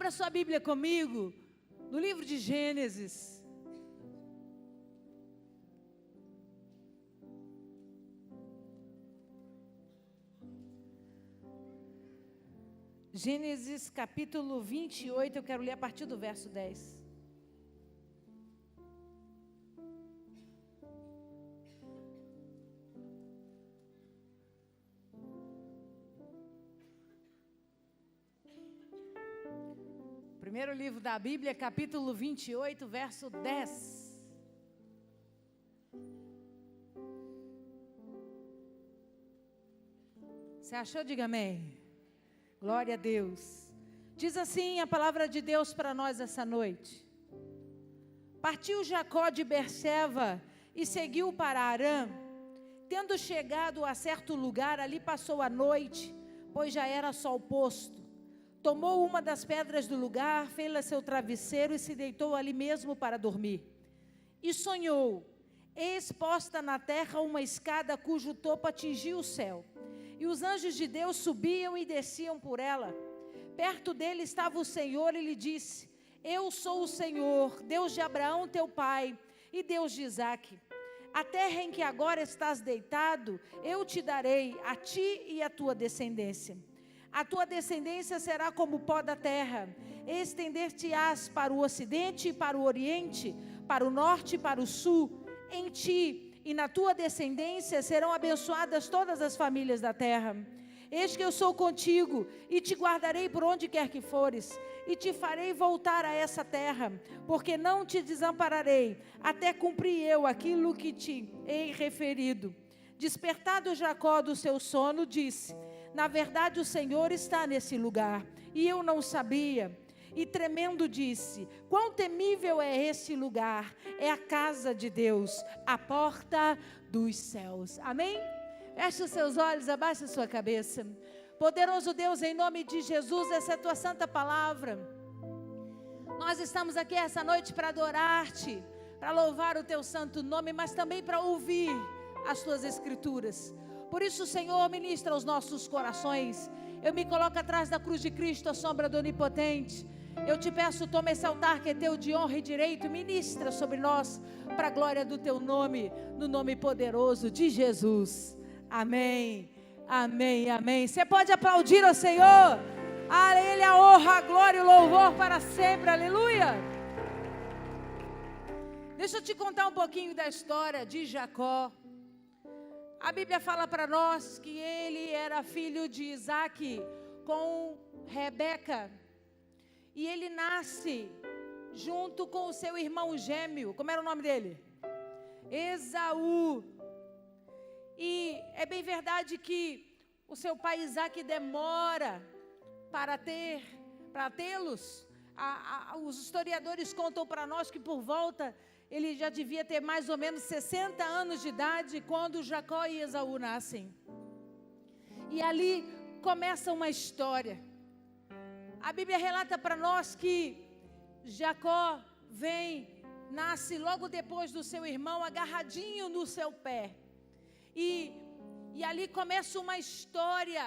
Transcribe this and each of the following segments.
Abra sua Bíblia comigo, no livro de Gênesis. Gênesis capítulo 28, eu quero ler a partir do verso 10. Primeiro livro da Bíblia, capítulo 28, verso 10. Você achou? Diga amém. Glória a Deus. Diz assim a palavra de Deus para nós essa noite. Partiu Jacó de Berseba e seguiu para Harã. Tendo chegado a certo lugar, ali passou a noite, pois já era sol posto. Tomou uma das pedras do lugar, fez-la seu travesseiro e se deitou ali mesmo para dormir. E sonhou, eis posta na terra uma escada cujo topo atingia o céu. E os anjos de Deus subiam e desciam por ela. Perto dele estava o Senhor e lhe disse: Eu sou o Senhor, Deus de Abraão teu pai e Deus de Isaque. A terra em que agora estás deitado, eu te darei, a ti e a tua descendência. A tua descendência será como o pó da terra, estender-te-ás para o ocidente e para o oriente, para o norte e para o sul. Em ti e na tua descendência serão abençoadas todas as famílias da terra. Eis que eu sou contigo e te guardarei por onde quer que fores, e te farei voltar a essa terra, porque não te desampararei, até cumprir eu aquilo que te hei referido. Despertado Jacó do seu sono, disse: Na verdade o Senhor está nesse lugar, e eu não sabia. E tremendo disse: Quão temível é esse lugar! É a casa de Deus, a porta dos céus. Amém? Feche os seus olhos, abaixe a sua cabeça. Poderoso Deus, em nome de Jesus, essa é a tua santa palavra. Nós estamos aqui essa noite para adorar-te, para louvar o teu santo nome, mas também para ouvir as tuas escrituras. Por isso, Senhor, ministra aos nossos corações. Eu me coloco atrás da cruz de Cristo, a sombra do Onipotente. Eu te peço, toma esse altar que é teu de honra e direito, ministra sobre nós, para a glória do teu nome, no nome poderoso de Jesus. Amém, amém, amém. Você pode aplaudir ao Senhor. A Ele a honra, a glória e o louvor para sempre, aleluia. Deixa eu te contar um pouquinho da história de Jacó. A Bíblia fala para nós que ele era filho de Isaque com Rebeca. E ele nasce junto com o seu irmão gêmeo. Como era o nome dele? Esaú. E é bem verdade que o seu pai Isaque demora para tê-los. Os historiadores contam para nós que por volta ele já devia ter mais ou menos 60 anos de idade quando Jacó e Esaú nascem. E ali começa uma história. A Bíblia relata para nós que Jacó nasce logo depois do seu irmão, agarradinho no seu pé. E ali começa uma história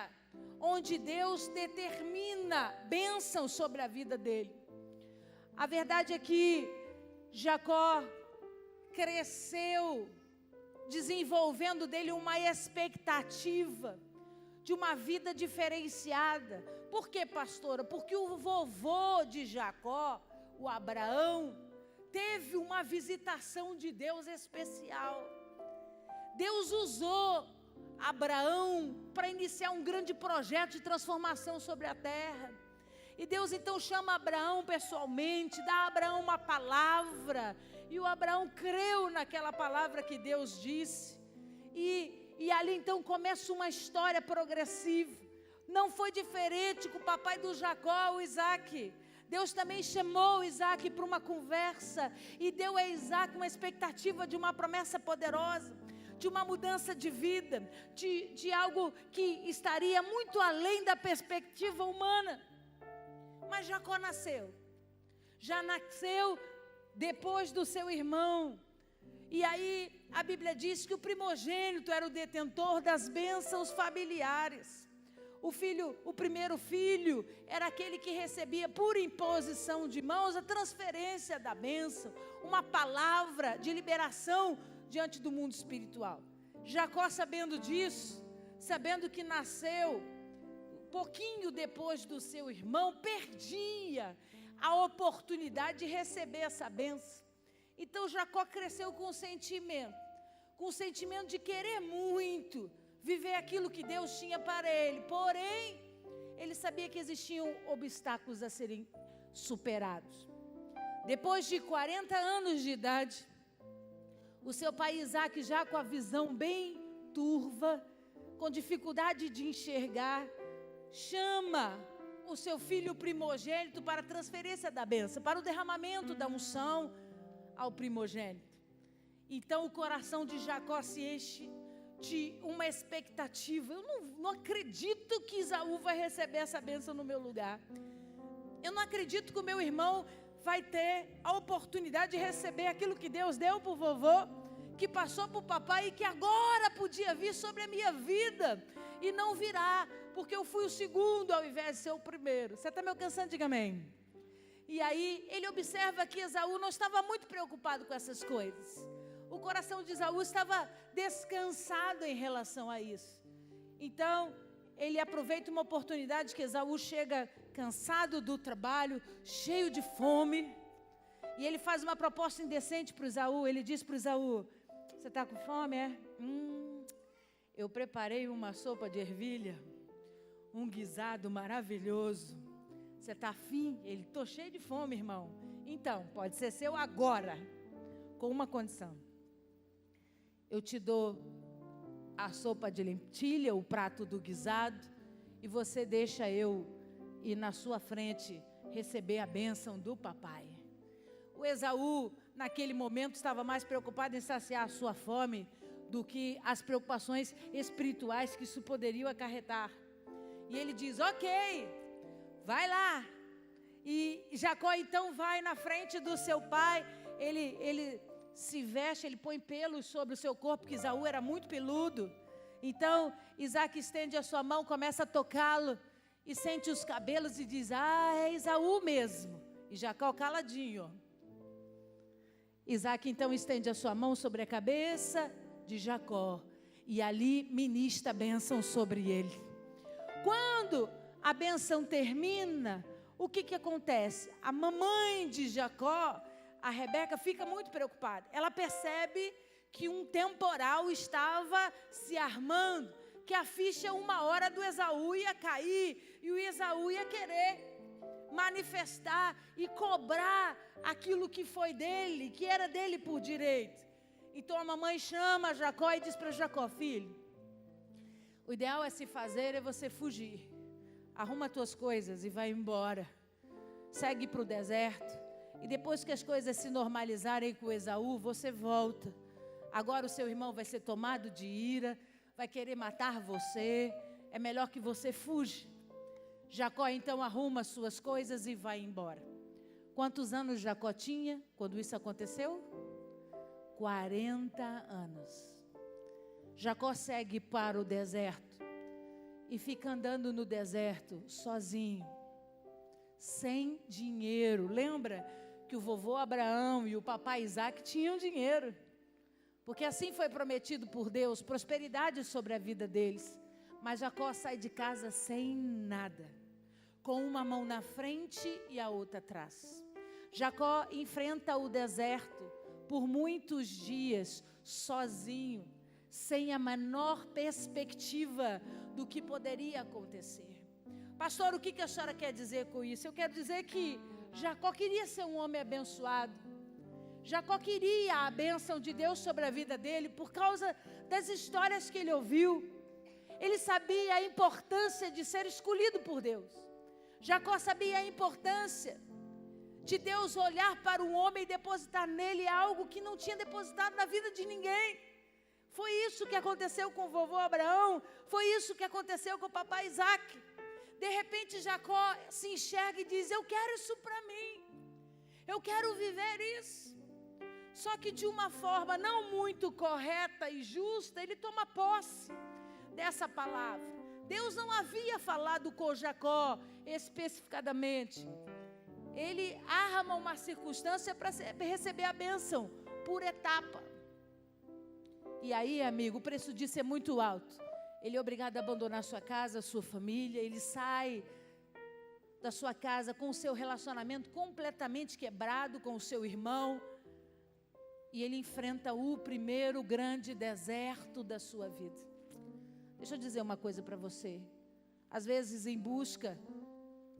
onde Deus determina bênçãos sobre a vida dele. A verdade é que Jacó cresceu, desenvolvendo dele uma expectativa de uma vida diferenciada. Por quê, pastora? Porque o vovô de Jacó, o Abraão, teve uma visitação de Deus especial. Deus usou Abraão para iniciar um grande projeto de transformação sobre a terra. E Deus então chama Abraão pessoalmente, dá a Abraão uma palavra, e o Abraão creu naquela palavra que Deus disse, e ali então começa uma história progressiva. Não foi diferente com o papai do Jacó, o Isaque. Deus também chamou Isaque para uma conversa, e deu a Isaque uma expectativa de uma promessa poderosa, de uma mudança de vida, de algo que estaria muito além da perspectiva humana. Mas Jacó já nasceu depois do seu irmão. E aí a Bíblia diz que o primogênito era o detentor das bênçãos familiares. o primeiro filho, era aquele que recebia por imposição de mãos a transferência da bênção, uma palavra de liberação diante do mundo espiritual. Jacó, sabendo disso, sabendo que nasceu pouquinho depois do seu irmão, perdia a oportunidade de receber essa bênção. Então Jacó cresceu com o sentimento de querer muito viver aquilo que Deus tinha para ele. Porém, ele sabia que existiam obstáculos a serem superados. Depois de 40 anos de idade, o seu pai Isaac, já com a visão bem turva, com dificuldade de enxergar, chama o seu filho primogênito para a transferência da bênção, para o derramamento da unção ao primogênito. Então o coração de Jacó se enche de uma expectativa. Eu não acredito que Esaú vai receber essa bênção no meu lugar. Eu não acredito que o meu irmão vai ter a oportunidade de receber aquilo que Deus deu para o vovô, que passou para o papai e que agora podia vir sobre a minha vida. E não virá, porque eu fui o segundo ao invés de ser o primeiro. Você está me alcançando? Diga amém. E aí ele observa que Esaú não estava muito preocupado com essas coisas. O coração de Esaú estava descansado em relação a isso. Então, ele aproveita uma oportunidade que Esaú chega cansado do trabalho, cheio de fome. E ele faz uma proposta indecente para o Esaú. Ele diz para o Esaú: você está com fome, é? Eu preparei uma sopa de ervilha, um guisado maravilhoso. Você está afim? Ele: estou cheio de fome, irmão. Então, pode ser seu agora, com uma condição. Eu te dou a sopa de lentilha, o prato do guisado, e você deixa eu ir na sua frente receber a bênção do papai. O Esaú, naquele momento, estava mais preocupado em saciar a sua fome do que as preocupações espirituais que isso poderia acarretar. E ele diz: ok, vai lá. E Jacó então vai na frente do seu pai. Ele se veste, ele põe pelos sobre o seu corpo, porque Esaú era muito peludo. Então Isaac estende a sua mão, começa a tocá-lo e sente os cabelos e diz: ah, é Esaú mesmo. E Jacó caladinho. Isaac então estende a sua mão sobre a cabeça de Jacó e ali ministra a bênção sobre ele. Quando a bênção termina, o que acontece? A mamãe de Jacó, a Rebeca, fica muito preocupada. Ela percebe que um temporal estava se armando, que a ficha uma hora do Esaú ia cair e o Esaú ia querer manifestar e cobrar aquilo que foi dele, que era dele por direito. Então a mamãe chama Jacó e diz para Jacó: filho, o ideal é se fazer é você fugir. Arruma tuas coisas e vai embora. Segue para o deserto. E depois que as coisas se normalizarem com Esaú, você volta. Agora o seu irmão vai ser tomado de ira, vai querer matar você. É melhor que você fuja. Jacó então arruma suas coisas e vai embora. Quantos anos Jacó tinha quando isso aconteceu? 40 anos. Jacó segue para o deserto e fica andando no deserto sozinho, sem dinheiro. Lembra que o vovô Abraão e o papai Isaac tinham dinheiro, porque assim foi prometido por Deus, prosperidade sobre a vida deles. Mas Jacó sai de casa sem nada, com uma mão na frente e a outra atrás. Jacó enfrenta o deserto por muitos dias, sozinho, sem a menor perspectiva do que poderia acontecer. Pastor, o que a senhora quer dizer com isso? Eu quero dizer que Jacó queria ser um homem abençoado. Jacó queria a bênção de Deus sobre a vida dele por causa das histórias que ele ouviu. Ele sabia a importância de ser escolhido por Deus. Jacó sabia a importância de Deus olhar para um homem e depositar nele algo que não tinha depositado na vida de ninguém. Foi isso que aconteceu com o vovô Abraão, foi isso que aconteceu com o papai Isaac. De repente Jacó se enxerga e diz: eu quero isso para mim, eu quero viver isso. Só que de uma forma não muito correta e justa, ele toma posse dessa palavra. Deus não havia falado com Jacó especificadamente. Ele arma uma circunstância para receber a bênção por etapa. E aí, amigo, o preço disso é muito alto. Ele é obrigado a abandonar sua casa, sua família. Ele sai da sua casa com o seu relacionamento completamente quebrado com o seu irmão. E ele enfrenta o primeiro grande deserto da sua vida. Deixa eu dizer uma coisa para você. Às vezes, em busca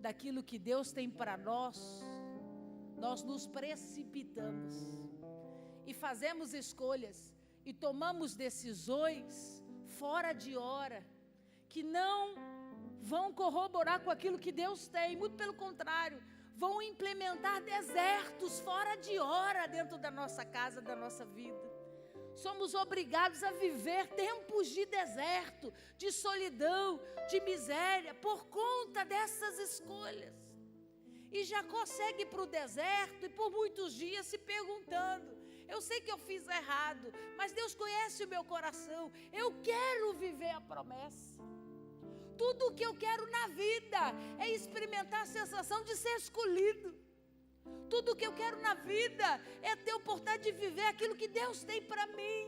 daquilo que Deus tem para nós, nós nos precipitamos e fazemos escolhas e tomamos decisões fora de hora, que não vão corroborar com aquilo que Deus tem, muito pelo contrário, vão implementar desertos fora de hora dentro da nossa casa, da nossa vida. Somos obrigados a viver tempos de deserto, de solidão, de miséria, por conta dessas escolhas. E Jacó segue para o deserto e por muitos dias se perguntando: eu sei que eu fiz errado, mas Deus conhece o meu coração, eu quero viver a promessa. Tudo o que eu quero na vida é experimentar a sensação de ser escolhido. Tudo o que eu quero na vida é ter a oportunidade de viver aquilo que Deus tem para mim.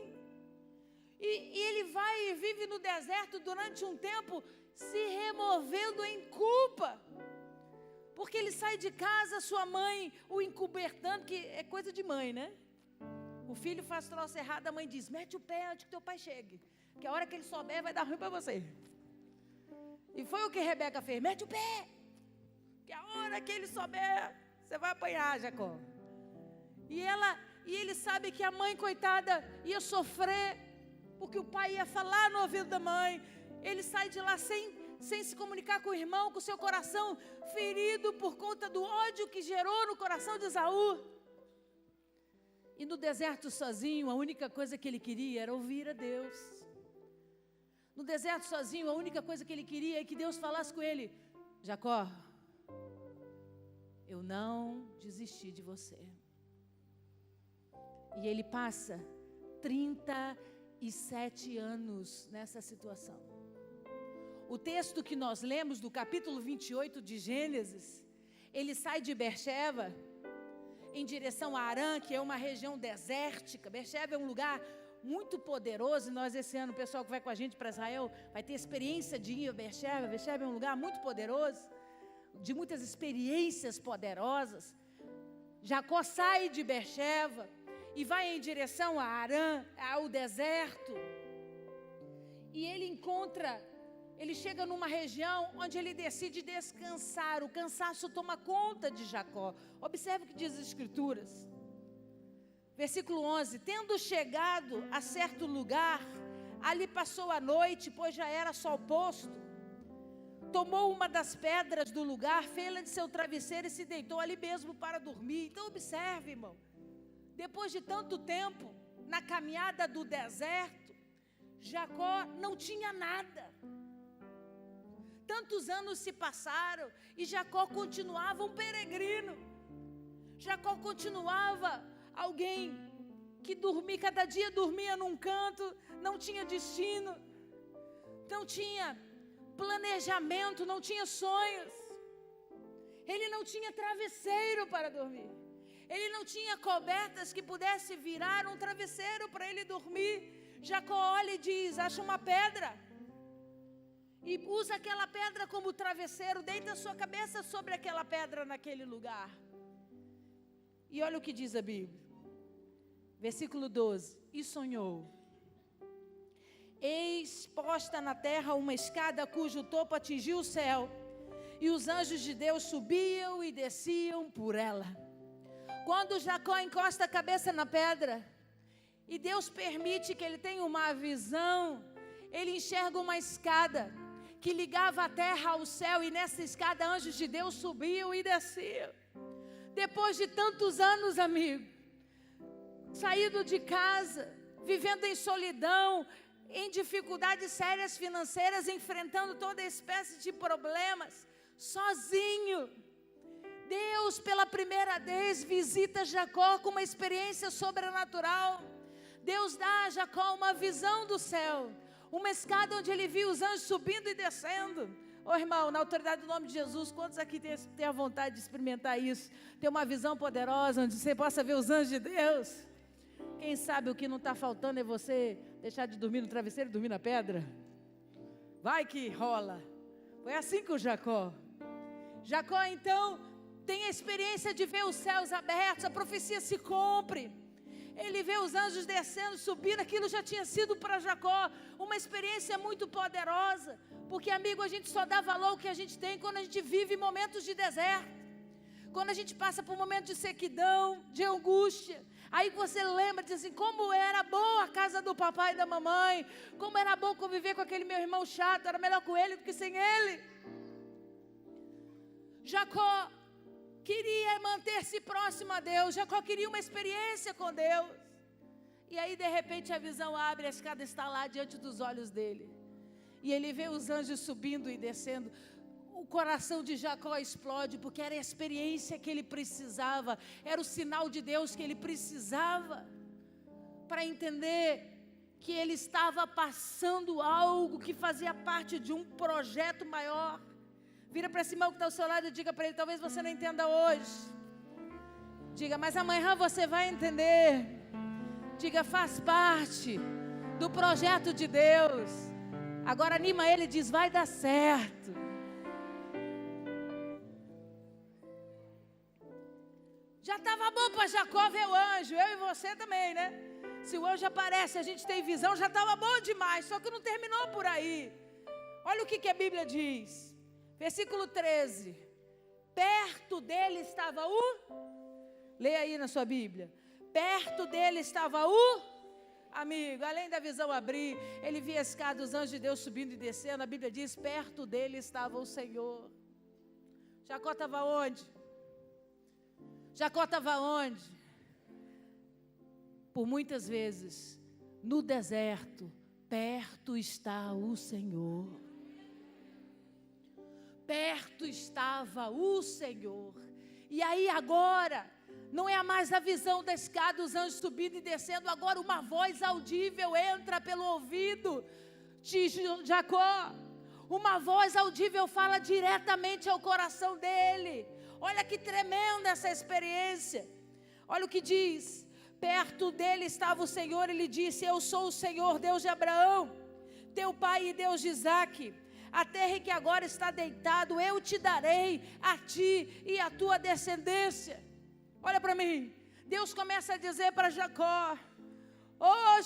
E ele vai e vive no deserto durante um tempo, se removendo em culpa. Porque ele sai de casa, sua mãe o encobertando, que é coisa de mãe, né? O filho faz troço errado, a mãe diz: mete o pé antes que teu pai chegue, porque a hora que ele souber vai dar ruim para você. E foi o que Rebeca fez: mete o pé, que a hora que ele souber, você vai apanhar, Jacó. E ele sabe que a mãe, coitada, ia sofrer, porque o pai ia falar no ouvido da mãe. Ele sai de lá sem se comunicar com o irmão, com o seu coração ferido por conta do ódio que gerou no coração de Esaú. E no deserto sozinho, a única coisa que ele queria era ouvir a Deus. No deserto sozinho, a única coisa que ele queria é que Deus falasse com ele: Jacó, eu não desisti de você. E ele passa 37 anos nessa situação. O texto que nós lemos do capítulo 28 de Gênesis, ele sai de Berseba em direção a Arã, que é uma região desértica. Berseba é um lugar muito poderoso, e nós esse ano, o pessoal que vai com a gente para Israel, vai ter experiência de ir a Berseba. Berseba é um lugar muito poderoso, de muitas experiências poderosas. Jacó sai de Berseba e vai em direção a Arã, ao deserto. E ele chega numa região onde ele decide descansar. O cansaço toma conta de Jacó. Observe o que diz as Escrituras. Versículo 11: tendo chegado a certo lugar, ali passou a noite, pois já era sol posto. Tomou uma das pedras do lugar, fê-la de seu travesseiro e se deitou ali mesmo para dormir. Então observe, irmão, depois de tanto tempo, na caminhada do deserto, Jacó não tinha nada. Tantos anos se passaram e Jacó continuava um peregrino. Jacó continuava alguém que dormia, cada dia dormia num canto, não tinha destino, não tinha planejamento, não tinha sonhos. Ele não tinha travesseiro para dormir. Ele não tinha cobertas que pudesse virar um travesseiro para ele dormir. Jacó olha e diz: acha uma pedra e usa aquela pedra como travesseiro, deita a sua cabeça sobre aquela pedra naquele lugar. E olha o que diz a Bíblia, versículo 12: e sonhou: eis posta na terra uma escada cujo topo atingiu o céu, e os anjos de Deus subiam e desciam por ela. Quando Jacó encosta a cabeça na pedra, e Deus permite que ele tenha uma visão, ele enxerga uma escada que ligava a terra ao céu, e nessa escada anjos de Deus subiam e desciam. Depois de tantos anos, amigo, saído de casa, vivendo em solidão, em dificuldades sérias financeiras, enfrentando toda espécie de problemas, sozinho, Deus pela primeira vez visita Jacó com uma experiência sobrenatural. Deus dá a Jacó uma visão do céu, Uma escada onde ele viu os anjos subindo e descendo. Ô irmão, na autoridade do nome de Jesus, quantos aqui tem a vontade de experimentar isso? Ter uma visão poderosa, onde você possa ver os anjos de Deus? Quem sabe o que não está faltando é você deixar de dormir no travesseiro e dormir na pedra? Vai que rola. Foi assim com Jacó. Jacó então tem a experiência de ver os céus abertos, a profecia se cumpre. Ele vê os anjos descendo, subindo, aquilo já tinha sido para Jacó uma experiência muito poderosa. Porque, amigo, a gente só dá valor ao que a gente tem quando a gente vive momentos de deserto. Quando a gente passa por momentos de sequidão, de angústia. Aí você lembra, diz assim, como era boa a casa do papai e da mamãe. Como era bom conviver com aquele meu irmão chato, era melhor com ele do que sem ele. Jacó queria manter-se próximo a Deus. Jacó queria uma experiência com Deus. E aí de repente a visão abre, a escada está lá diante dos olhos dele. E ele vê os anjos subindo e descendo. O coração de Jacó explode, porque era a experiência que ele precisava. Era o sinal de Deus que ele precisava. Para entender que ele estava passando algo que fazia parte de um projeto maior. Vira para esse irmão que está ao seu lado e diga para ele, talvez você não entenda hoje. Diga, mas amanhã você vai entender. Diga, faz parte do projeto de Deus. Agora anima ele e diz, vai dar certo. Já estava bom para Jacó ver o anjo, eu e você também, né? Se o anjo aparece, a gente tem visão, já estava bom demais, só que não terminou por aí. Olha o que a Bíblia diz. Versículo 13, perto dele estava leia aí na sua Bíblia, perto dele estava amigo, além da visão abrir, ele via a escada, os anjos de Deus subindo e descendo, a Bíblia diz, perto dele estava o Senhor. Jacó estava onde? Jacó estava onde? Por muitas vezes, no deserto, perto está o Senhor. Perto estava o Senhor. E aí agora, não é mais a visão da escada, os anjos subindo e descendo. Agora uma voz audível entra pelo ouvido de Jacó. Uma voz audível fala diretamente ao coração dele. Olha que tremenda essa experiência. Olha o que diz. Perto dele estava o Senhor, ele disse, eu sou o Senhor, Deus de Abraão, teu pai e Deus de Isaque. A terra em que agora está deitado, eu te darei a ti e a tua descendência. Olha para mim, Deus começa a dizer para Jacó,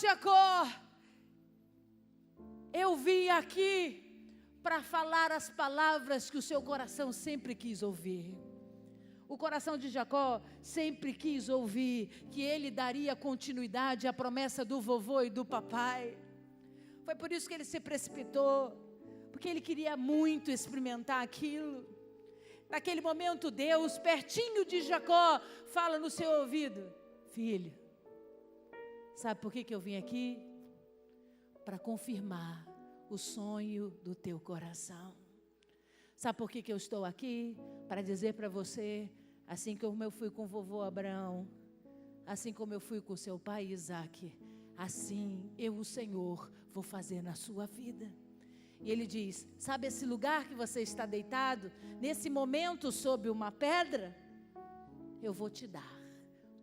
Jacó, eu vim aqui para falar as palavras que o seu coração sempre quis ouvir. O coração de Jacó sempre quis ouvir que ele daria continuidade à promessa do vovô e do papai. Foi por isso que ele se precipitou. Porque ele queria muito experimentar aquilo. Naquele momento Deus, pertinho de Jacó, fala no seu ouvido, filho, sabe por que eu vim aqui? Para confirmar o sonho do teu coração. Sabe por que eu estou aqui? Para dizer para você, assim como eu fui com o vovô Abraão, assim como eu fui com seu pai Isaque, assim eu, o Senhor, vou fazer na sua vida. E ele diz, sabe esse lugar que você está deitado, nesse momento sob uma pedra? Eu vou te dar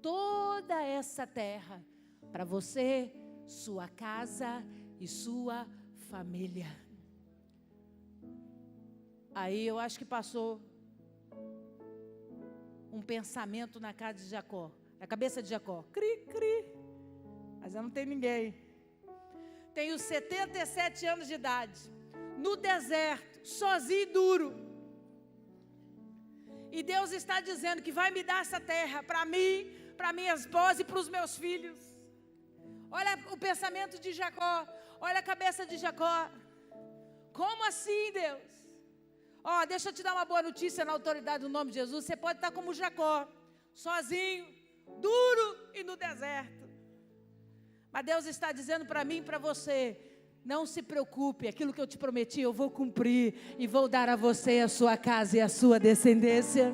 toda essa terra, para você, sua casa e sua família. Aí eu acho que passou um pensamento na casa de Jacó, na cabeça de Jacó, cri, cri, mas eu não tenho ninguém. Tenho 77 anos de idade. No deserto, sozinho e duro. E Deus está dizendo que vai me dar essa terra para mim, para minha esposa e para os meus filhos. Olha o pensamento de Jacó, olha a cabeça de Jacó. Como assim, Deus? Deixa eu te dar uma boa notícia na autoridade do nome de Jesus. Você pode estar como Jacó, sozinho, duro e no deserto. Mas Deus está dizendo para mim e para você, não se preocupe, aquilo que eu te prometi eu vou cumprir e vou dar a você a sua casa e a sua descendência.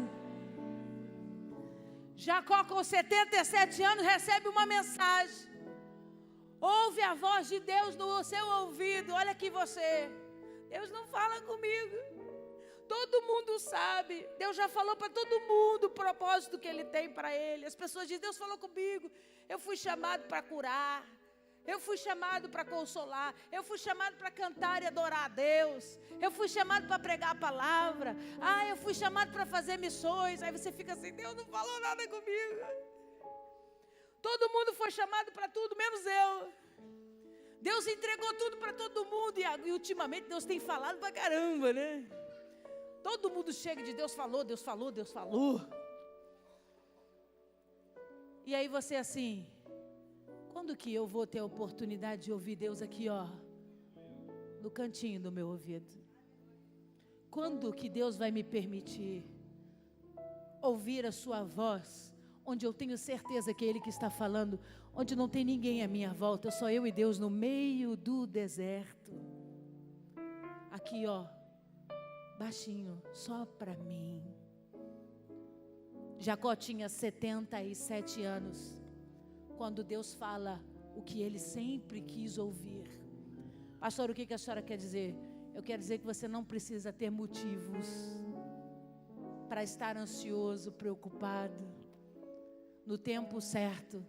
Jacó com 77 anos recebe uma mensagem. Ouve a voz de Deus no seu ouvido. Olha aqui você. Deus não fala comigo. Todo mundo sabe. Deus já falou para todo mundo o propósito que Ele tem para ele. As pessoas dizem, Deus falou comigo. Eu fui chamado para curar. Eu fui chamado para consolar. Eu fui chamado para cantar e adorar a Deus. Eu fui chamado para pregar a palavra. Eu fui chamado para fazer missões. Aí você fica assim, Deus não falou nada comigo. Todo mundo foi chamado para tudo, menos eu. Deus entregou tudo para todo mundo. E ultimamente Deus tem falado para caramba, né? Todo mundo chega de Deus falou, Deus falou, Deus falou. E aí você assim, quando que eu vou ter a oportunidade de ouvir Deus aqui, ó, no cantinho do meu ouvido? Quando que Deus vai me permitir ouvir a sua voz, onde eu tenho certeza que é Ele que está falando, onde não tem ninguém à minha volta, só eu e Deus no meio do deserto. Aqui, ó, baixinho, só para mim. Jacó tinha 77 anos, quando Deus fala o que ele sempre quis ouvir. Pastor, o que a senhora quer dizer? Eu quero dizer que você não precisa ter motivos para estar ansioso, preocupado. No tempo certo,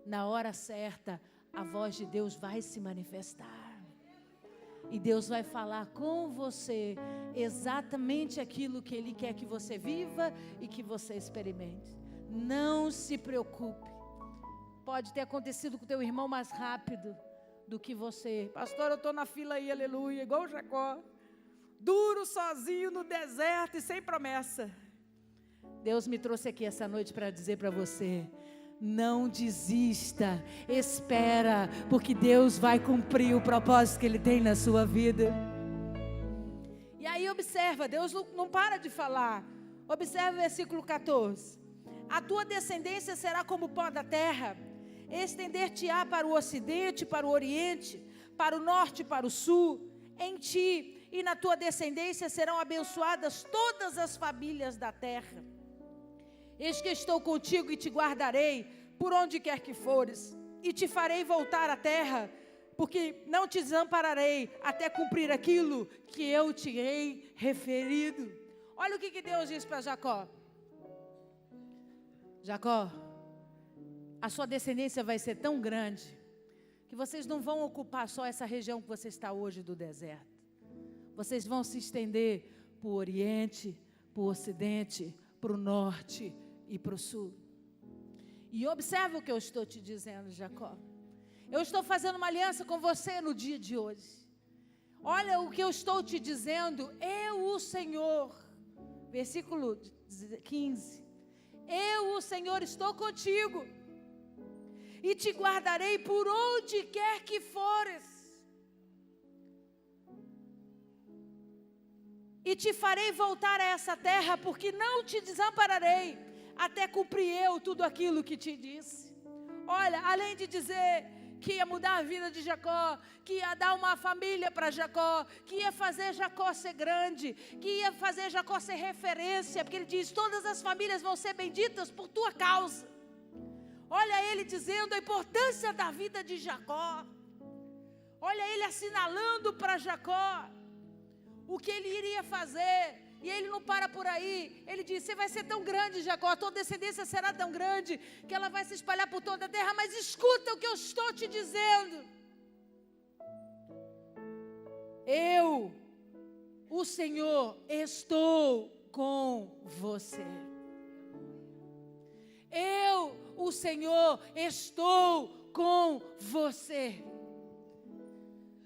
na hora certa, a voz de Deus vai se manifestar. E Deus vai falar com você exatamente aquilo que Ele quer que você viva e que você experimente. Não se preocupe. Pode ter acontecido com o teu irmão mais rápido do que você. Pastor, eu estou na fila aí, aleluia, igual o Jacó. Duro, sozinho no deserto e sem promessa. Deus me trouxe aqui essa noite para dizer para você, não desista, espera, porque Deus vai cumprir o propósito que Ele tem na sua vida. E aí observa, Deus não para de falar. Observa o versículo 14. A tua descendência será como o pó da terra, estender-te-á para o ocidente, para o oriente, para o norte, para o sul. Em ti e na tua descendência serão abençoadas todas as famílias da terra. Eis que estou contigo e te guardarei por onde quer que fores, e te farei voltar à terra, porque não te desampararei até cumprir aquilo que eu te hei referido. Olha o que Deus diz para Jacó. Jacó, a sua descendência vai ser tão grande, que vocês não vão ocupar só essa região que você está hoje do deserto. Vocês vão se estender para o oriente, para o ocidente, para o norte e para o sul. E observa o que eu estou te dizendo, Jacó. Eu estou fazendo uma aliança com você no dia de hoje. Olha o que eu estou te dizendo. Eu, o Senhor, versículo 15. Eu, o Senhor, estou contigo e te guardarei por onde quer que fores. E te farei voltar a essa terra, porque não te desampararei até cumprir eu tudo aquilo que te disse. Olha, além de dizer que ia mudar a vida de Jacó, que ia dar uma família para Jacó, que ia fazer Jacó ser grande, que ia fazer Jacó ser referência, porque ele diz, todas as famílias vão ser benditas por tua causa. Olha ele dizendo a importância da vida de Jacó. Olha ele assinalando para Jacó o que ele iria fazer. E ele não para por aí. Ele diz, você vai ser tão grande, Jacó, a tua descendência será tão grande, que ela vai se espalhar por toda a terra. Mas escuta o que eu estou te dizendo. Eu, o Senhor, estou com você. Eu, o Senhor, estou com você.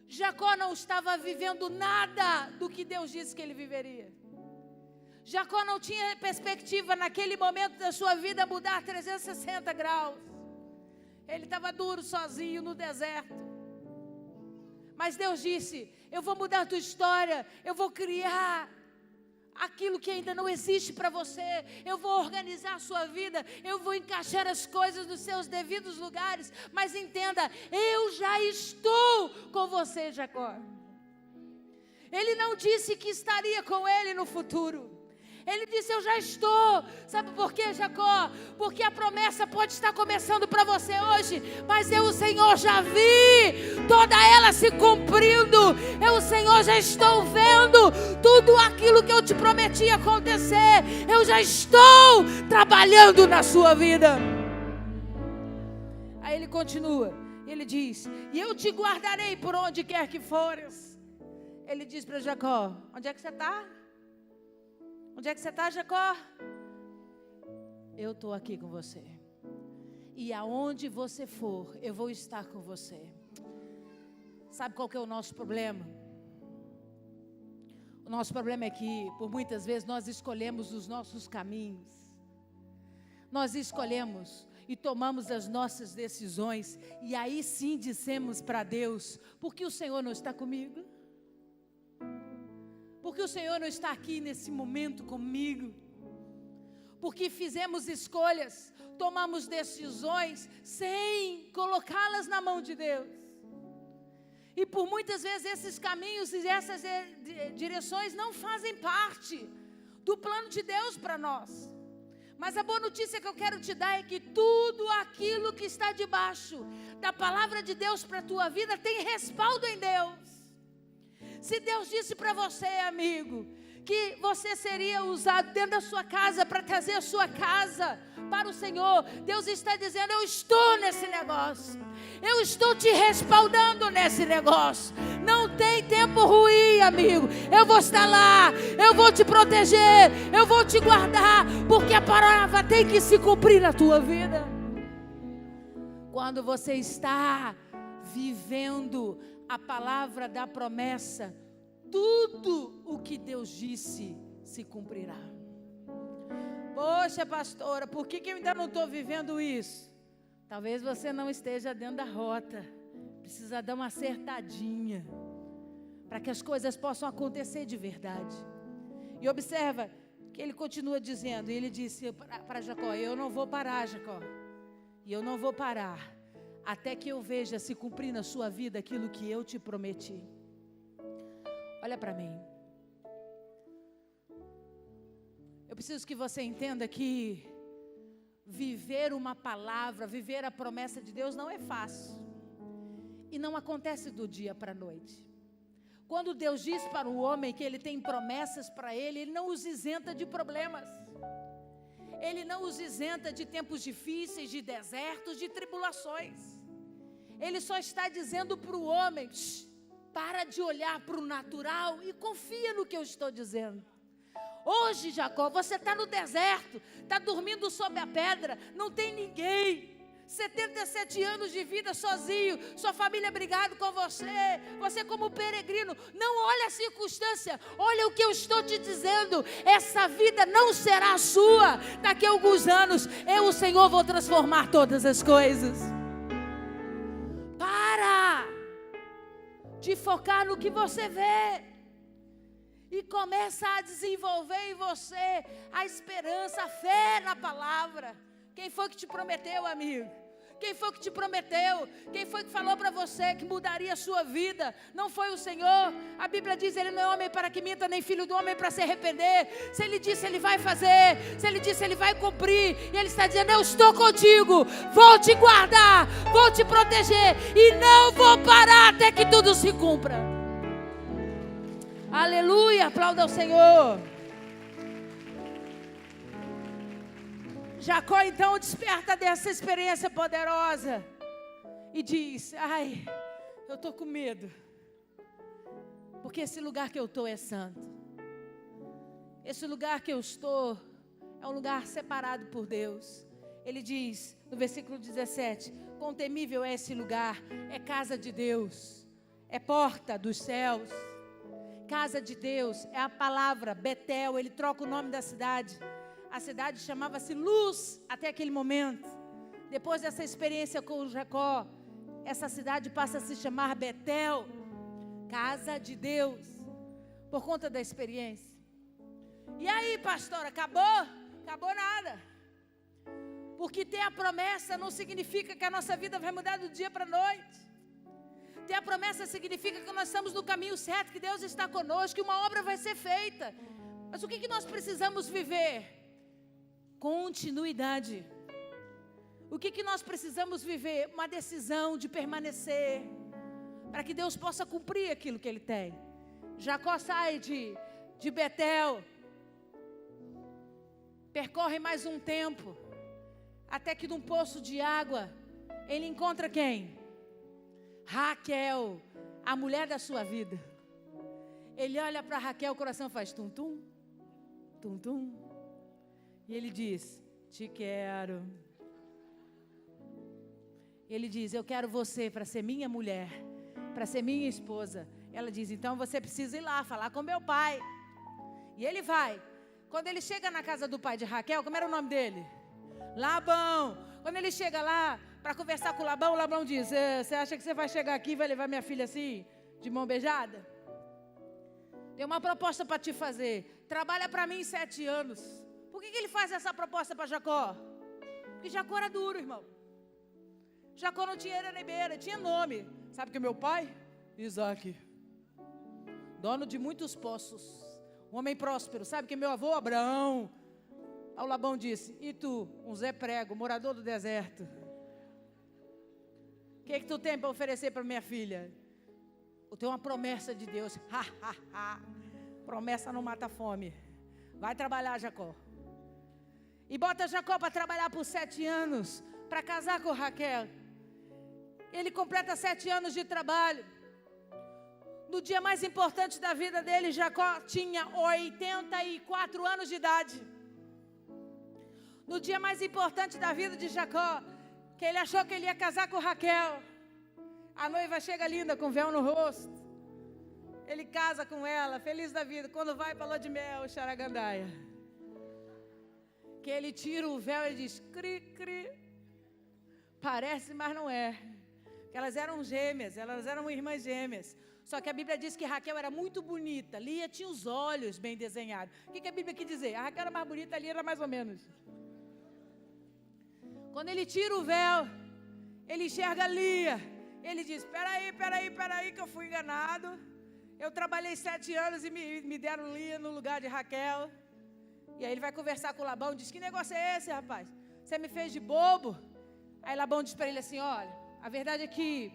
Jacó não estava vivendo nada do que Deus disse que ele viveria. Jacó não tinha perspectiva naquele momento da sua vida mudar 360 graus. Ele estava duro, sozinho no deserto. Mas Deus disse, eu vou mudar a tua história, eu vou criar aquilo que ainda não existe para você, eu vou organizar a sua vida, eu vou encaixar as coisas nos seus devidos lugares, mas entenda, eu já estou com você, Jacó. Ele não disse que estaria com ele no futuro, Ele disse: eu já estou. Sabe por quê, Jacó? Porque a promessa pode estar começando para você hoje, mas eu, o Senhor, já vi toda ela se cumprindo. Eu, o Senhor, já estou vendo tudo aquilo que eu te prometi acontecer. Eu já estou trabalhando na sua vida. Aí ele continua, ele diz: e eu te guardarei por onde quer que fores. Ele diz para Jacó: onde é que você está? Onde é que você está, Jacó? Eu estou aqui com você. E aonde você for, eu vou estar com você. Sabe qual que é o nosso problema? O nosso problema é que, por muitas vezes, nós escolhemos os nossos caminhos. Nós escolhemos e tomamos as nossas decisões. E aí sim dissemos para Deus: por que o Senhor não está comigo? Porque o Senhor não está aqui nesse momento comigo? Porque fizemos escolhas, tomamos decisões sem colocá-las na mão de Deus. E por muitas vezes esses caminhos e essas direções não fazem parte do plano de Deus para nós. Mas a boa notícia que eu quero te dar é que tudo aquilo que está debaixo da palavra de Deus para a tua vida tem respaldo em Deus. Se Deus disse para você, amigo, que você seria usado dentro da sua casa para trazer a sua casa para o Senhor, Deus está dizendo: eu estou nesse negócio, eu estou te respaldando nesse negócio. Não tem tempo ruim, amigo. Eu vou estar lá, eu vou te proteger, eu vou te guardar, porque a palavra tem que se cumprir na tua vida. Quando você está vivendo a palavra da promessa, tudo o que Deus disse se cumprirá. Poxa, pastora, por que eu ainda não estou vivendo isso? Talvez você não esteja dentro da rota. Precisa dar uma acertadinha para que as coisas possam acontecer de verdade. E observa que ele continua dizendo, e ele disse para Jacó: eu não vou parar, Jacó, e eu não vou parar até que eu veja se cumprir na sua vida aquilo que eu te prometi. Olha para mim. Eu preciso que você entenda que viver uma palavra, viver a promessa de Deus não é fácil. E não acontece do dia para a noite. Quando Deus diz para o homem que ele tem promessas para ele, ele não os isenta de problemas. Ele não os isenta de tempos difíceis, de desertos, de tribulações. Ele só está dizendo para o homem: para de olhar para o natural e confia no que eu estou dizendo. Hoje, Jacó, você está no deserto, está dormindo sob a pedra, não tem ninguém. 77 anos de vida sozinho, sua família brigado com você como peregrino. Não olha a circunstância, olha o que eu estou te dizendo. Essa vida não será sua. Daqui a alguns anos, eu, o Senhor, vou transformar todas as coisas. Para de focar no que você vê e começa a desenvolver em você a esperança, a fé na palavra. Quem foi que te prometeu, amigo? Quem foi que te prometeu? Quem foi que falou para você que mudaria a sua vida? Não foi o Senhor? A Bíblia diz: Ele não é homem para que minta, nem filho do homem para se arrepender. Se Ele disse, Ele vai fazer. Se Ele disse, Ele vai cumprir. E Ele está dizendo: eu estou contigo, vou te guardar, vou te proteger e não vou parar até que tudo se cumpra. Aleluia, aplauda ao Senhor. Jacó então desperta dessa experiência poderosa e diz: ai, eu estou com medo, porque esse lugar que eu estou é santo. Esse lugar que eu estou é um lugar separado por Deus. Ele diz no versículo 17: quão temível é esse lugar, é casa de Deus, é porta dos céus. Casa de Deus é a palavra Betel. Ele troca o nome da cidade. A cidade chamava-se Luz até aquele momento. Depois dessa experiência com Jacó, essa cidade passa a se chamar Betel, casa de Deus, por conta da experiência. E aí, pastora, acabou? Acabou nada. Porque ter a promessa não significa que a nossa vida vai mudar do dia para a noite. Ter a promessa significa que nós estamos no caminho certo, que Deus está conosco, que uma obra vai ser feita. Mas o que nós precisamos viver? Continuidade. O que nós precisamos viver? Uma decisão de permanecer, para que Deus possa cumprir aquilo que Ele tem. Jacó sai de Betel, percorre mais um tempo, até que num poço de água, ele encontra quem? Raquel, a mulher da sua vida. Ele olha para Raquel, o coração faz tum-tum, tum-tum, e ele diz, te quero. Ele diz, eu quero você para ser minha mulher, para ser minha esposa. Ela diz, então você precisa ir lá, falar com meu pai. E ele vai. Quando ele chega na casa do pai de Raquel, como era o nome dele? Labão. Quando ele chega lá para conversar com o Labão diz, você acha que você vai chegar aqui e vai levar minha filha assim, de mão beijada? Tem uma proposta para te fazer. Trabalha para mim 7 anos. Por que ele faz essa proposta para Jacó? Porque Jacó era duro, irmão. Jacó não tinha era nem beira, tinha nome. Sabe que o meu pai? Isaac. Dono de muitos poços. Um homem próspero. Sabe que meu avô? Abraão. Aí o Labão disse, e tu? Um Zé Prego, morador do deserto. O que tu tem para oferecer para minha filha? Eu tenho uma promessa de Deus. Promessa não mata fome. Vai trabalhar, Jacó. E bota Jacó para trabalhar por 7 anos, para casar com Raquel. Ele completa 7 anos de trabalho. No dia mais importante da vida dele, Jacó tinha 84 anos de idade. No dia mais importante da vida de Jacó, que ele achou que ele ia casar com Raquel. A noiva chega linda, com véu no rosto. Ele casa com ela, feliz da vida. Quando vai para a lua de mel, xaragandaia. Que ele tira o véu e diz, cri, cri. Parece, mas não é. Que elas eram gêmeas, elas eram irmãs gêmeas. Só que a Bíblia diz que Raquel era muito bonita. Lia tinha os olhos bem desenhados. O que a Bíblia quer dizer? A Raquel era mais bonita, Lia era mais ou menos. Quando ele tira o véu, ele enxerga Lia. Ele diz, peraí, que eu fui enganado. Eu trabalhei 7 anos e me deram Lia no lugar de Raquel. E aí ele vai conversar com o Labão, diz, que negócio é esse, rapaz? Você me fez de bobo? Aí Labão diz para ele assim, olha, a verdade é que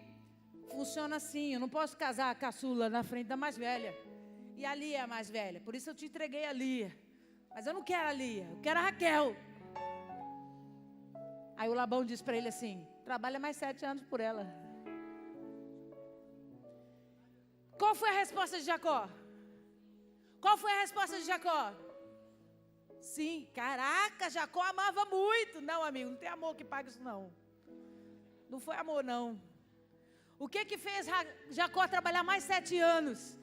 funciona assim, eu não posso casar a caçula na frente da mais velha. E a Lia é a mais velha, por isso eu te entreguei a Lia. Mas eu não quero a Lia, eu quero a Raquel. Aí o Labão diz para ele assim, trabalha mais 7 anos por ela. Qual foi a resposta de Jacó? Qual foi a resposta de Jacó? Sim, caraca, Jacó amava muito. Não, amigo, não tem amor que pague isso não. Não foi amor não. O que fez Jacó trabalhar mais 7 anos?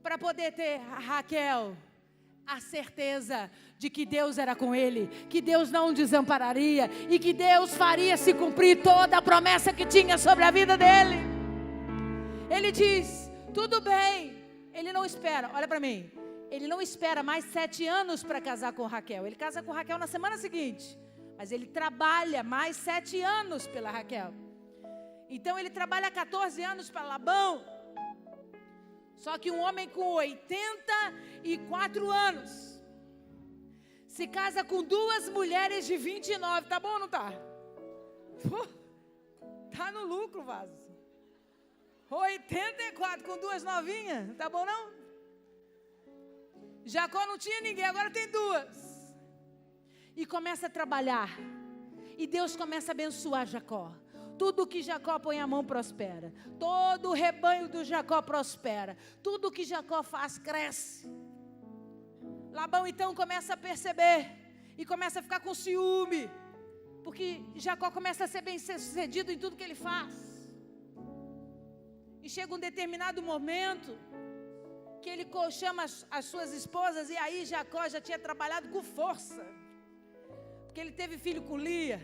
Para poder ter a Raquel? A certeza de que Deus era com ele, que Deus não o desampararia e que Deus faria se cumprir toda a promessa que tinha sobre a vida dele. Ele diz, tudo bem. Ele não espera, olha para mim. Ele não espera mais 7 anos para casar com Raquel. Ele casa com Raquel na semana seguinte. Mas ele trabalha mais 7 anos pela Raquel. Então ele trabalha 14 anos para Labão. Só que um homem com 84 anos se casa com 2 mulheres de 29. Tá bom ou não tá? Tá no lucro, vaso. 84 com 2 novinhas. Tá bom não? Jacó não tinha ninguém, agora tem 2. E começa a trabalhar. E Deus começa a abençoar Jacó. Tudo que Jacó põe a mão prospera. Todo o rebanho do Jacó prospera. Tudo que Jacó faz cresce. Labão então começa a perceber. E começa a ficar com ciúme. Porque Jacó começa a ser bem sucedido em tudo que ele faz. E chega um determinado momento que ele chama as suas esposas. E aí Jacó já tinha trabalhado com força. Porque ele teve filho com Lia.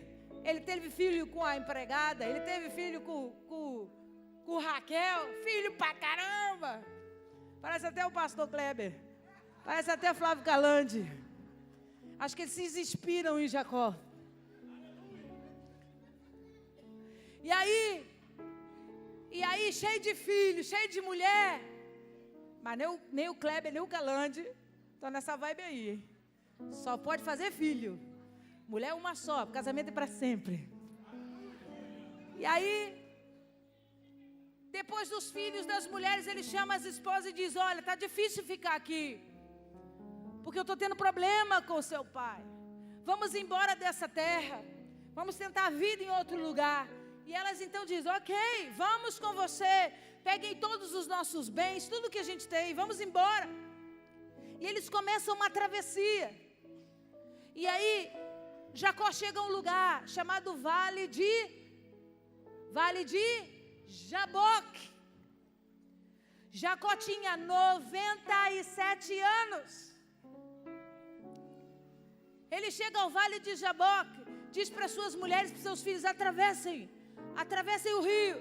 Ele teve filho com a empregada. Ele teve filho com Raquel. Filho pra caramba. Parece até o pastor Kleber. Parece até Flávio Calande. Acho que eles se inspiram em Jacó. E aí cheio de filho, cheio de mulher. Mas nem o Kleber, nem o Calande Estou nessa vibe aí. Só pode fazer filho. Mulher é uma só, casamento é para sempre. E aí, depois dos filhos das mulheres, ele chama as esposas e diz: olha, está difícil ficar aqui, porque eu estou tendo problema com o seu pai. Vamos embora dessa terra, vamos tentar a vida em outro lugar. E elas então dizem: ok, vamos com você, peguem todos os nossos bens, tudo que a gente tem, vamos embora. E eles começam uma travessia. E aí, Jacó chega a um lugar chamado Vale de Jaboque. Jacó tinha 97 anos. Ele chega ao Vale de Jaboque, diz para suas mulheres, para seus filhos: atravessem o rio.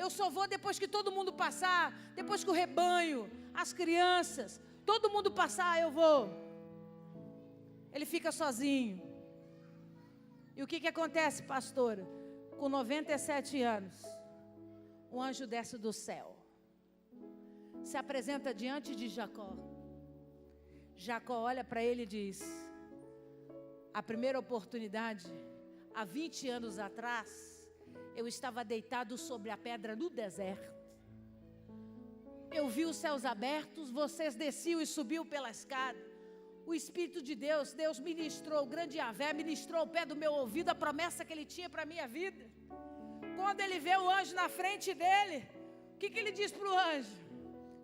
Eu só vou depois que todo mundo passar, depois que o rebanho, as crianças, todo mundo passar, eu vou. Ele fica sozinho. E o que acontece, pastora? Com 97 anos, um anjo desce do céu, se apresenta diante de Jacó. Jacó olha para ele e diz: a primeira oportunidade, há 20 anos atrás, eu estava deitado sobre a pedra no deserto. Eu vi os céus abertos, vocês desciam e subiu pela escada. O Espírito de Deus, Deus ministrou, o grande Yahvé ministrou ao pé do meu ouvido a promessa que Ele tinha para a minha vida. Quando ele vê o anjo na frente dele, o que ele diz para o anjo?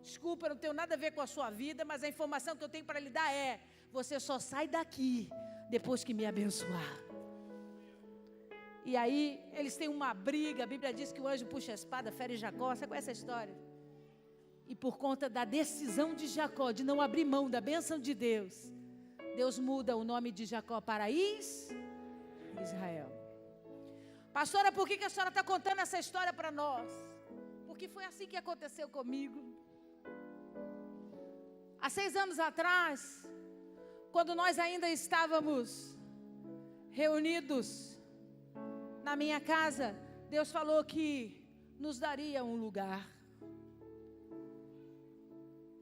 Desculpa, não tenho nada a ver com a sua vida, mas a informação que eu tenho para lhe dar é: você só sai daqui depois que me abençoar. E aí, eles têm uma briga, a Bíblia diz que o anjo puxa a espada, fere Jacó, você conhece a história? E por conta da decisão de Jacó, de não abrir mão da bênção de Deus, Deus muda o nome de Jacó para Israel. Pastora, por que a senhora está contando essa história para nós? Porque foi assim que aconteceu comigo. Há 6 anos atrás, quando nós ainda estávamos reunidos na minha casa, Deus falou que nos daria um lugar.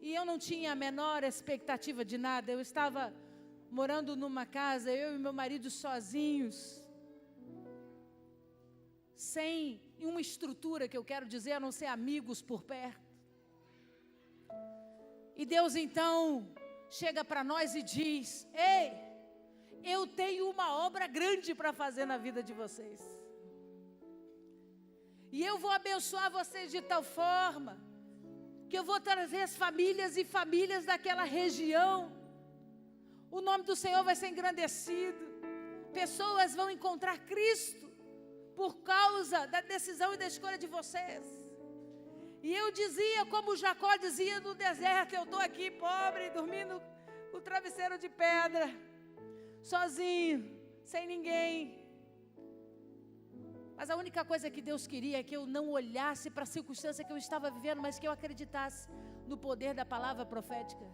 E eu não tinha a menor expectativa de nada. Eu estava morando numa casa, eu e meu marido sozinhos, sem uma estrutura, que eu quero dizer, a não ser amigos por perto. E Deus então chega para nós e diz: ei, eu tenho uma obra grande para fazer na vida de vocês. E eu vou abençoar vocês de tal forma que eu vou trazer as famílias e famílias daquela região. O nome do Senhor vai ser engrandecido. Pessoas vão encontrar Cristo por causa da decisão e da escolha de vocês. E eu dizia, como Jacó dizia no deserto: eu estou aqui pobre, dormindo no travesseiro de pedra, sozinho, sem ninguém. Mas a única coisa que Deus queria é que eu não olhasse para a circunstância que eu estava vivendo, mas que eu acreditasse no poder da palavra profética,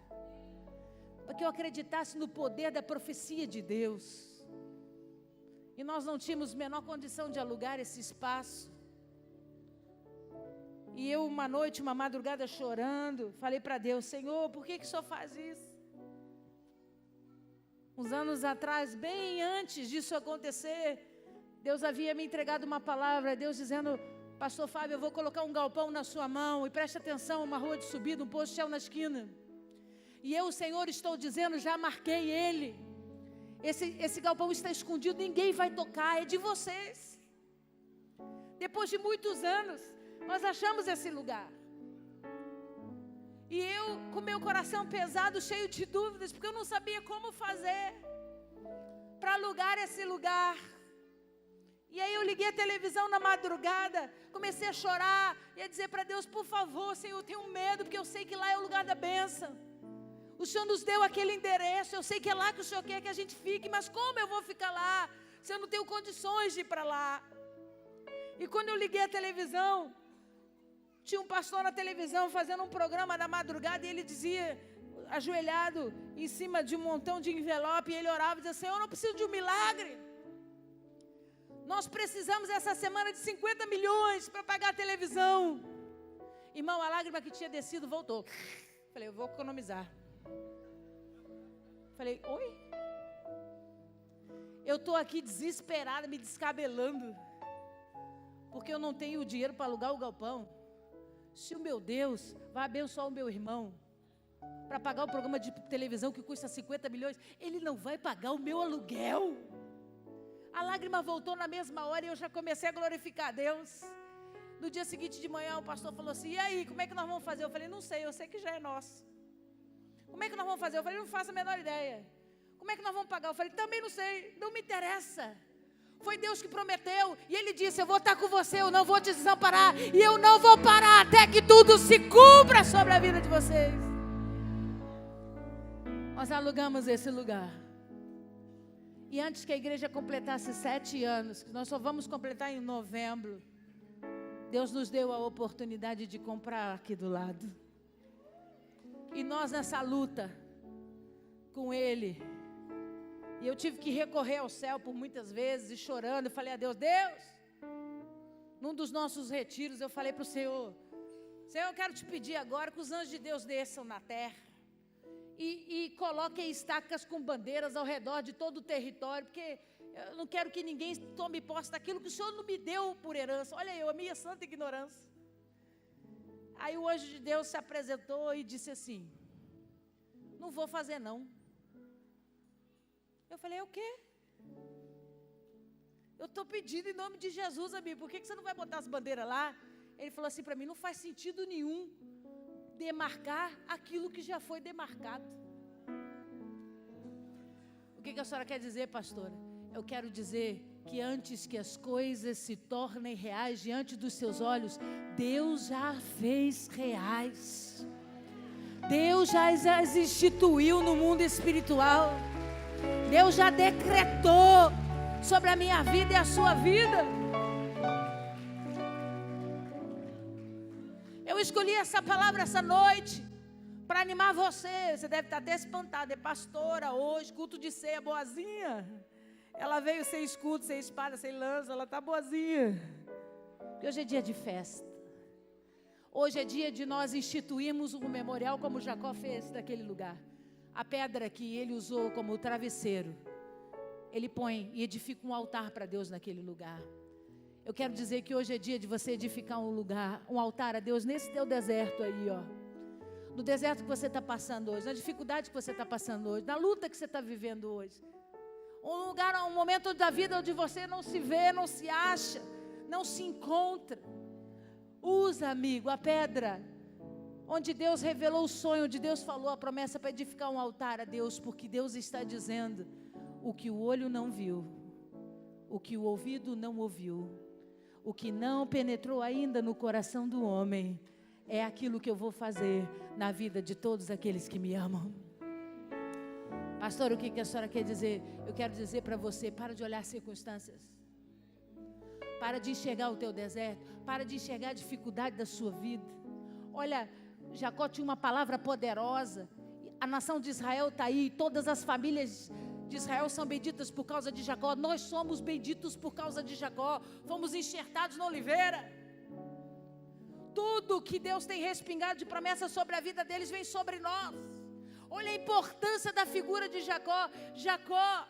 para que eu acreditasse no poder da profecia de Deus. E nós não tínhamos menor condição de alugar esse espaço. E eu, uma noite, uma madrugada, chorando, falei para Deus: Senhor, por que o Senhor faz isso? Uns anos atrás, bem antes disso acontecer, Deus havia me entregado uma palavra, Deus dizendo: pastor Fábio, eu vou colocar um galpão na sua mão, e preste atenção, uma rua de subida, um posto de chão na esquina. E eu, Senhor, estou dizendo, já marquei ele. Esse galpão está escondido, ninguém vai tocar, é de vocês. Depois de muitos anos, nós achamos esse lugar. E eu, com meu coração pesado, cheio de dúvidas, porque eu não sabia como fazer para alugar esse lugar. E aí eu liguei a televisão na madrugada, comecei a chorar e a dizer para Deus: por favor, Senhor, eu tenho medo, porque eu sei que lá é o lugar da bênção. O Senhor nos deu aquele endereço, eu sei que é lá que o Senhor quer que a gente fique, mas como eu vou ficar lá, se eu não tenho condições de ir para lá? E quando eu liguei a televisão, tinha um pastor na televisão fazendo um programa na madrugada, e ele dizia, ajoelhado em cima de um montão de envelope, e ele orava e dizia: Senhor, eu não preciso de um milagre. Nós precisamos essa semana de 50 milhões para pagar a televisão. Irmão, a lágrima que tinha descido voltou. Falei: eu vou economizar. Falei, oi? Eu estou aqui desesperada, me descabelando, porque eu não tenho dinheiro para alugar o galpão. Se o meu Deus vai abençoar o meu irmão para pagar o programa de televisão que custa 50 milhões, Ele não vai pagar o meu aluguel. A lágrima voltou na mesma hora e eu já comecei a glorificar a Deus. No dia seguinte de manhã o pastor falou assim, e aí, como é que nós vamos fazer? Eu falei, não sei, eu sei que já é nosso. Como é que nós vamos fazer? Eu falei, não faço a menor ideia. Como é que nós vamos pagar? Eu falei, também não sei, não me interessa. Foi Deus que prometeu e Ele disse, eu vou estar com você, eu não vou te desamparar e eu não vou parar até que tudo se cumpra sobre a vida de vocês. Nós alugamos esse lugar. E antes que a igreja completasse 7 anos, que nós só vamos completar em novembro, Deus nos deu a oportunidade de comprar aqui do lado. E nós nessa luta com Ele, e eu tive que recorrer ao céu por muitas vezes, e chorando, eu falei a Deus, num dos nossos retiros, eu falei para o Senhor, eu quero te pedir agora que os anjos de Deus desçam na terra, e coloquem estacas com bandeiras ao redor de todo o território, porque eu não quero que ninguém tome posse daquilo que o Senhor não me deu por herança. Olha eu, a minha santa ignorância. Aí o anjo de Deus se apresentou e disse assim, não vou fazer não. Eu falei, o quê? Eu estou pedindo em nome de Jesus, amigo, por que você não vai botar as bandeiras lá? Ele falou assim para mim, não faz sentido nenhum demarcar aquilo que já foi demarcado. O que a senhora quer dizer, pastora? Eu quero dizer que antes que as coisas se tornem reais diante dos seus olhos, Deus já fez reais. Deus já as instituiu no mundo espiritual. Deus já decretou sobre a minha vida e a sua vida. Eu escolhi essa palavra essa noite para animar você. Você deve estar até espantado. É pastora hoje, culto de ceia, boazinha. Ela veio sem escudo, sem espada, sem lança. Ela está boazinha. Porque hoje é dia de festa. Hoje é dia de nós instituirmos um memorial como Jacó fez daquele lugar. A pedra que ele usou como travesseiro, ele põe e edifica um altar para Deus naquele lugar. Eu quero dizer que hoje é dia de você edificar um lugar, um altar a Deus nesse teu deserto aí, ó. No deserto que você está passando hoje, na dificuldade que você está passando hoje, na luta que você está vivendo hoje. Um lugar, um momento da vida onde você não se vê, não se acha, não se encontra. Usa, amigo, a pedra onde Deus revelou o sonho, onde Deus falou a promessa para edificar um altar a Deus, porque Deus está dizendo o que o olho não viu, o que o ouvido não ouviu, o que não penetrou ainda no coração do homem, é aquilo que eu vou fazer na vida de todos aqueles que me amam. Pastor, o que a senhora quer dizer? Eu quero dizer para você, para de olhar as circunstâncias. Para de enxergar o teu deserto, para de enxergar a dificuldade da sua vida. Olha, Jacó tinha uma palavra poderosa, a nação de Israel está aí, todas as famílias de Israel são benditas por causa de Jacó, nós somos benditos por causa de Jacó, fomos enxertados na oliveira. Tudo que Deus tem respingado de promessa sobre a vida deles vem sobre nós. Olha a importância da figura de Jacó. Jacó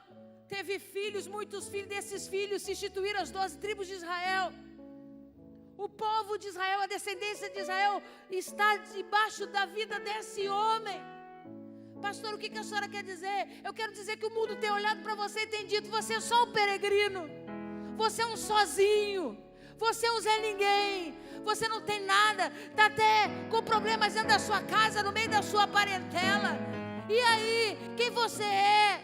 teve filhos, muitos filhos, desses filhos se instituíram as 12 tribos de Israel. O povo de Israel, a descendência de Israel está debaixo da vida desse homem. Pastor, o que a senhora quer dizer? Eu quero dizer que o mundo tem olhado para você e tem dito, você é só um peregrino, você é um sozinho, você é um Zé Ninguém, você não tem nada, está até com problemas dentro da sua casa, no meio da sua parentela. E aí, quem você é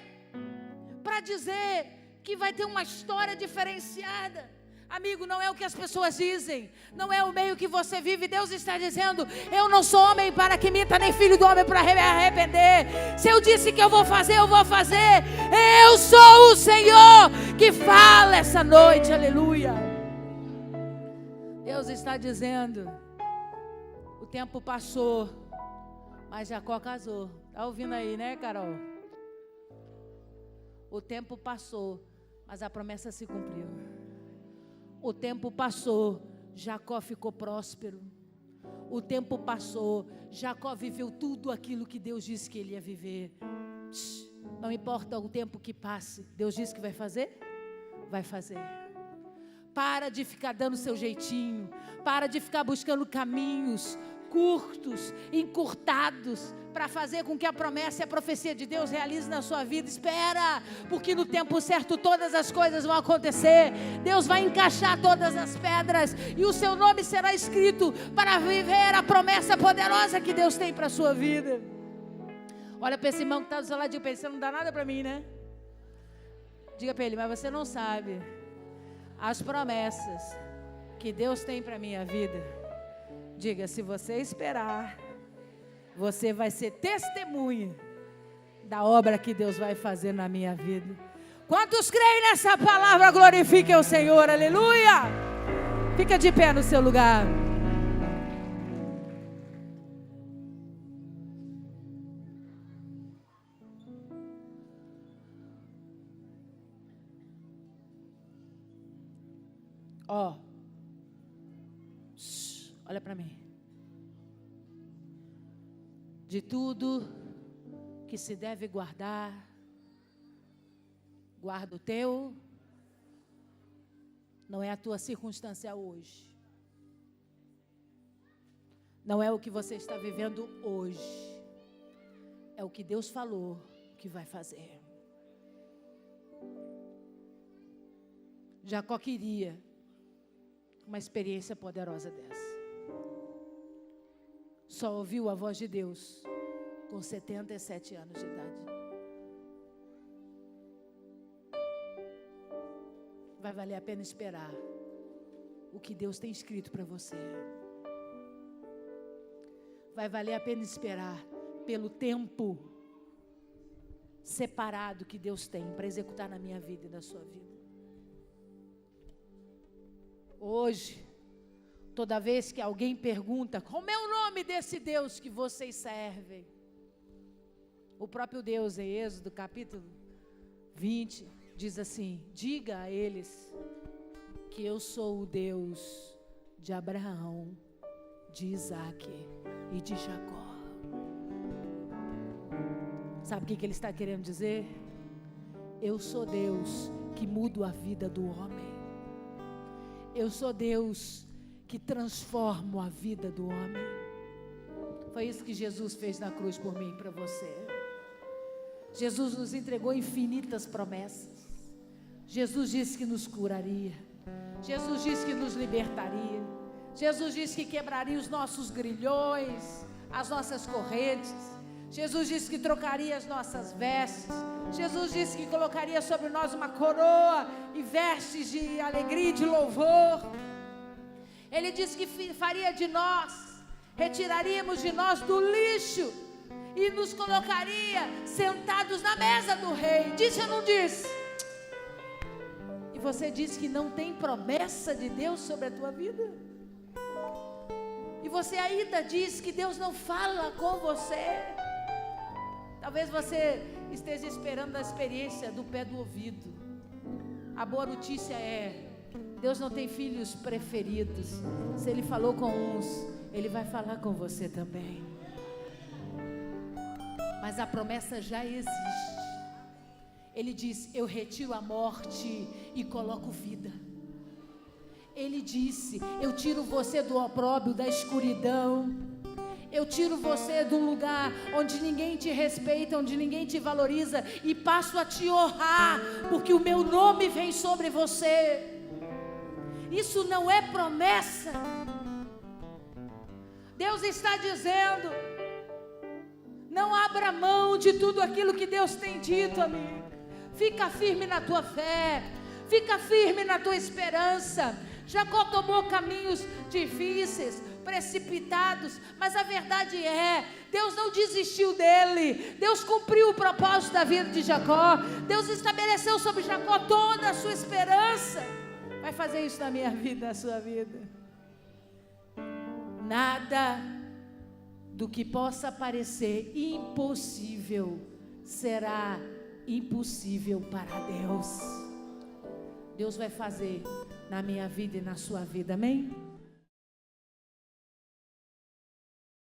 para dizer que vai ter uma história diferenciada? Amigo, não é o que as pessoas dizem, não é o meio que você vive. Deus está dizendo, eu não sou homem para que minta, nem filho do homem para arrepender. Se eu disse que eu vou fazer, eu vou fazer. Eu sou o Senhor que fala essa noite, aleluia. Deus está dizendo, o tempo passou, mas Jacó casou. Está ouvindo aí, né, Carol? O tempo passou, mas a promessa se cumpriu. O tempo passou, Jacó ficou próspero. O tempo passou, Jacó viveu tudo aquilo que Deus disse que ele ia viver. Não importa o tempo que passe, Deus disse que vai fazer? Vai fazer. Para de ficar dando seu jeitinho, para de ficar buscando caminhos curtos, encurtados, para fazer com que a promessa e a profecia de Deus realize na sua vida. Espera, porque no tempo certo todas as coisas vão acontecer. Deus vai encaixar todas as pedras e o seu nome será escrito para viver a promessa poderosa que Deus tem para a sua vida. Olha para esse irmão que está do seu lado e diga: você não dá nada para mim, né? Diga para ele: mas você não sabe as promessas que Deus tem para a minha vida. Diga: se você esperar, você vai ser testemunha da obra que Deus vai fazer na minha vida. Quantos creem nessa palavra, glorifiquem o Senhor, aleluia! Fica de pé no seu lugar. Ó, olha para mim. De tudo que se deve guardar, guarda o teu. Não é a tua circunstância hoje. Não é o que você está vivendo hoje. É o que Deus falou que vai fazer. Jacó queria uma experiência poderosa dessa. Só ouviu a voz de Deus com 77 anos de idade. Vai valer a pena esperar o que Deus tem escrito para você. Vai valer a pena esperar pelo tempo separado que Deus tem para executar na minha vida e na sua vida. Hoje, toda vez que alguém pergunta: como é o nome desse Deus que vocês servem? O próprio Deus, em Êxodo capítulo 20, diz assim: diga a eles que eu sou o Deus de Abraão, de Isaac e de Jacó. Sabe o que ele está querendo dizer? Eu sou Deus que mudo a vida do homem. Eu sou Deus que transformo a vida do homem. Foi isso que Jesus fez na cruz por mim e para você. Jesus nos entregou infinitas promessas. Jesus disse que nos curaria. Jesus disse que nos libertaria. Jesus disse que quebraria os nossos grilhões, as nossas correntes. Jesus disse que trocaria as nossas vestes. Jesus disse que colocaria sobre nós uma coroa e vestes de alegria e de louvor. Ele disse que faria de nós, retiraríamos de nós do lixo e nos colocaria sentados na mesa do rei. Disse ou não disse? E você disse que não tem promessa de Deus sobre a tua vida? E você ainda diz que Deus não fala com você? Talvez você esteja esperando a experiência do pé do ouvido. A boa notícia é: Deus não tem filhos preferidos. Se Ele falou com uns, Ele vai falar com você também. Mas a promessa já existe. Ele diz: eu retiro a morte e coloco vida. Ele disse: eu tiro você do opróbrio, da escuridão. Eu tiro você de um lugar onde ninguém te respeita, onde ninguém te valoriza, e passo a te honrar, porque o meu nome vem sobre você. Isso não é promessa. Deus está dizendo: não abra mão de tudo aquilo que Deus tem dito, amigo. Fica firme na tua fé, fica firme na tua esperança. Jacó tomou caminhos difíceis, precipitados, mas a verdade é: Deus não desistiu dele. Deus cumpriu o propósito da vida de Jacó. Deus estabeleceu sobre Jacó toda a sua esperança. Vai fazer isso na minha vida, na sua vida. Nada do que possa parecer impossível será impossível para Deus. Deus vai fazer na minha vida e na sua vida, amém?